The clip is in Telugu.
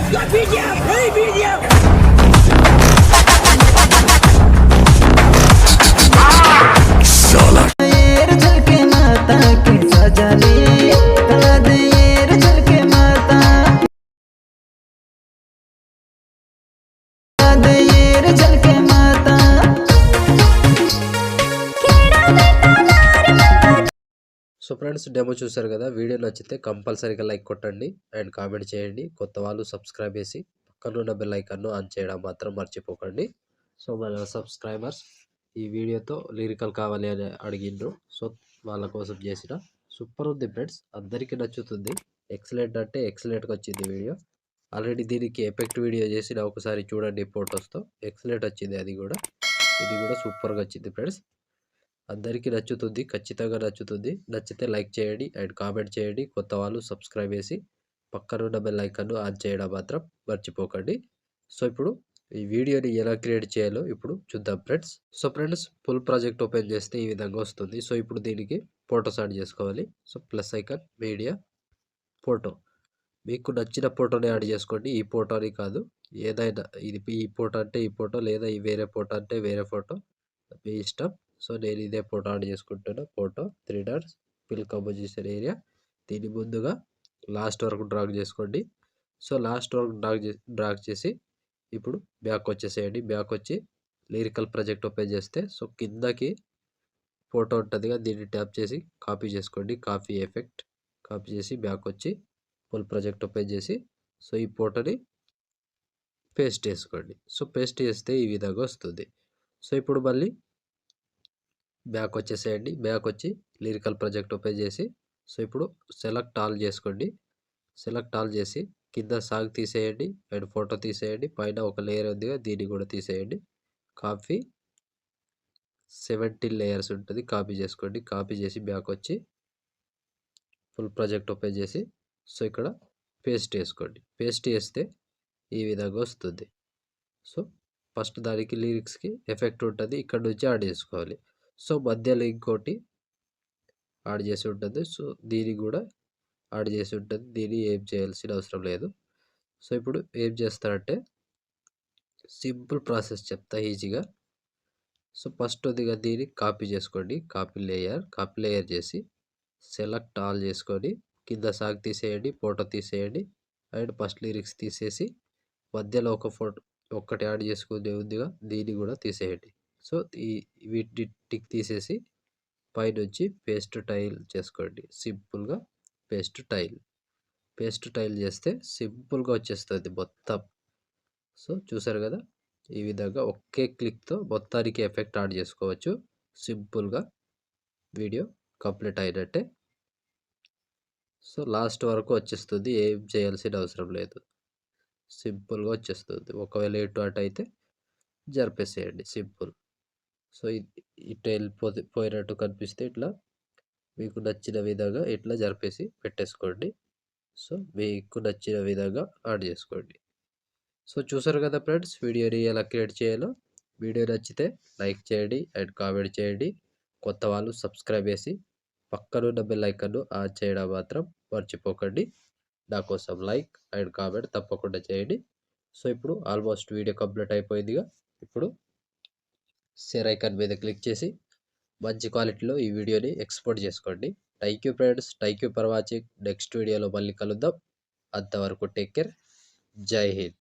సో ఫ్రెండ్స్, డెమో చూసారు కదా. వీడియో నచ్చితే కంపల్సరీగా లైక్ కొట్టండి అండ్ కామెంట్ చేయండి. కొత్త వాళ్ళు సబ్స్క్రైబ్ చేసి పక్కనున్న బెల్ ఐకాన్ను ఆన్ చేయడం మాత్రం మర్చిపోకండి. సో మన సబ్స్క్రైబర్స్ ఈ వీడియోతో లిరికల్ కావాలి అని అడిగిండ్రు. సో వాళ్ళ కోసం చేసిన సూపర్ ఉంది ఫ్రెండ్స్, అందరికీ నచ్చుతుంది. ఎక్సలెంట్ అంటే ఎక్సలెంట్గా వచ్చింది వీడియో. ఆల్రెడీ దీనికి ఎఫెక్ట్ వీడియో చేసిన, ఒకసారి చూడండి ఫొటోస్తో. ఎక్సలెంట్ వచ్చింది అది కూడా. ఇది కూడా సూపర్గా వచ్చింది ఫ్రెండ్స్. అందరికీ నచ్చుతుంది, ఖచ్చితంగా నచ్చుతుంది. నచ్చితే లైక్ చేయండి అండ్ కామెంట్ చేయండి. కొత్త వాళ్ళు సబ్స్క్రైబ్ చేసి పక్కనున్న బెల్ ఐకాన్ను ఆన్ చేయడం మాత్రం మర్చిపోకండి. సో ఇప్పుడు ఈ వీడియోని ఎలా క్రియేట్ చేయాలో ఇప్పుడు చూద్దాం friends. So friends, full project open చేస్తే ఈ విధంగా వస్తుంది. సో ఇప్పుడు దీనికి ఫొటోస్ యాడ్ చేసుకోవాలి. So plus icon, media, photo. మీకు నచ్చిన ఫోటోని యాడ్ చేసుకోండి. ఈ ఫోటోని కాదు, ఏదైనా. ఇది ఈ ఫోటో అంటే ఈ ఫోటో, లేదా ఈ వేరే ఫోటో అంటే వేరే ఫోటో, మీ ఇష్టం. సో నేను ఇదే ఫోటో యాడ్ చేసుకుంటున్నా. Photo 3 dots, fill composition area. దీన్ని ముందుగా లాస్ట్ వరకు డ్రాగ్ చేసుకోండి. సో లాస్ట్ వరకు డ్రాగ్ చేసి ఇప్పుడు బ్యాక్ వచ్చేసేయండి. బ్యాక్ వచ్చి లిరికల్ ప్రాజెక్ట్ ఓపెన్ చేస్తే సో కిందకి ఫోటో ఉంటుంది కదా, దీన్ని ట్యాప్ చేసి కాపీ చేసుకోండి. కాపీ ఎఫెక్ట్ కాపీ చేసి బ్యాక్ వచ్చి ఫుల్ ప్రాజెక్ట్ ఓపెన్ చేసి సో ఈ ఫోటోని పేస్ట్ చేసుకోండి. సో పేస్ట్ చేస్తే ఈ విధంగా వస్తుంది. సో ఇప్పుడు మళ్ళీ బ్యాక్ వచ్చేసేయండి. బ్యాక్ వచ్చి లిరికల్ ప్రాజెక్ట్ ఓపెన్ చేసి సో ఇప్పుడు సెలెక్ట్ ఆల్ చేసుకోండి. సెలెక్ట్ ఆల్ చేసి కింద సాంగ్ తీసేయండి అండ్ ఫోటో తీసేయండి. పైన ఒక లేయర్ ఉంది, దీన్ని కూడా తీసేయండి. కాపీ 17 లేయర్స్ ఉంటుంది, కాపీ చేసుకోండి. కాపీ చేసి బ్యాక్ వచ్చి ఫుల్ ప్రాజెక్ట్ ఓపెన్ చేసి సో ఇక్కడ పేస్ట్ చేసుకోండి. పేస్ట్ చేస్తే ఈ విధంగా వస్తుంది. సో ఫస్ట్ దానికి లిరిక్స్కి ఎఫెక్ట్ ఉంటుంది, ఇక్కడ నుంచి యాడ్ చేసుకోవాలి. సో మధ్యలో ఇంకోటి యాడ్ చేసి ఉంటుంది. సో దీన్ని కూడా యాడ్ చేసి ఉంటుంది. దీన్ని ఏం చేయాల్సిన అవసరం లేదు. సో ఇప్పుడు ఏం చేస్తారంటే సింపుల్ ప్రాసెస్ చెప్తా ఈజీగా. సో ఫస్ట్ కొద్దిగా దీన్ని కాపీ చేసుకోండి. కాపీ లేయర్ చేసి సెలెక్ట్ ఆల్ చేసుకొని కింద సాంగ్ తీసేయండి, ఫోటో తీసేయండి అండ్ ఫస్ట్ లిరిక్స్ తీసేసి మధ్యలో ఒక ఫోటో ఒక్కటి యాడ్ చేసుకునే ఉందిగా, దీన్ని కూడా తీసేయండి. సో వీటిని టిక్ తీసేసి పైనుంచి పేస్ట్ టైల్ చేసుకోండి. సింపుల్గా పేస్ట్ టైల్ చేస్తే సింపుల్గా వచ్చేస్తుంది మొత్తం. సో చూసారు కదా, ఈ విధంగా ఒకే క్లిక్తో మొత్తానికి ఎఫెక్ట్ యాడ్ చేసుకోవచ్చు. సింపుల్గా వీడియో కంప్లీట్ అయినట్టే. సో లాస్ట్ వరకు వచ్చేస్తుంది, ఏం చేయాల్సిన అవసరం లేదు. సింపుల్గా వచ్చేస్తుంది. ఒకవేళ ఎటు అటు అయితే జరిపేసేయండి, సింపుల్. సో ఇటు పోయినట్టు కనిపిస్తే ఇట్లా మీకు నచ్చిన విధంగా ఇట్లా జరిపేసి పెట్టేసుకోండి. సో మీకు నచ్చిన విధంగా యాడ్ చేసుకోండి. సో చూసారు కదా ఫ్రెండ్స్, వీడియోని ఎలా క్రియేట్ చేయాలో. వీడియో నచ్చితే లైక్ చేయండి అండ్ కామెంట్ చేయండి. కొత్త వాళ్ళు సబ్స్క్రైబ్ చేసి పక్కనున్న బెల్ ఐకాన్ను ఆన్ చేయడం మాత్రం మర్చిపోకండి. నా కోసం లైక్ అండ్ కామెంట్ తప్పకుండా చేయండి. సో ఇప్పుడు ఆల్మోస్ట్ వీడియో కంప్లీట్ అయిపోయిందిగా. ఇప్పుడు షేర్ ఐకాన్ మీద క్లిక్ చేసి మంచి క్వాలిటీలో ఈ వీడియోని ఎక్స్పోర్ట్ చేసుకోండి. Thank you friends, thank you for watching. Next వీడియోలో మళ్ళీ కలుద్దాం. అంతవరకు టేక్ కేర్. జై హింద్.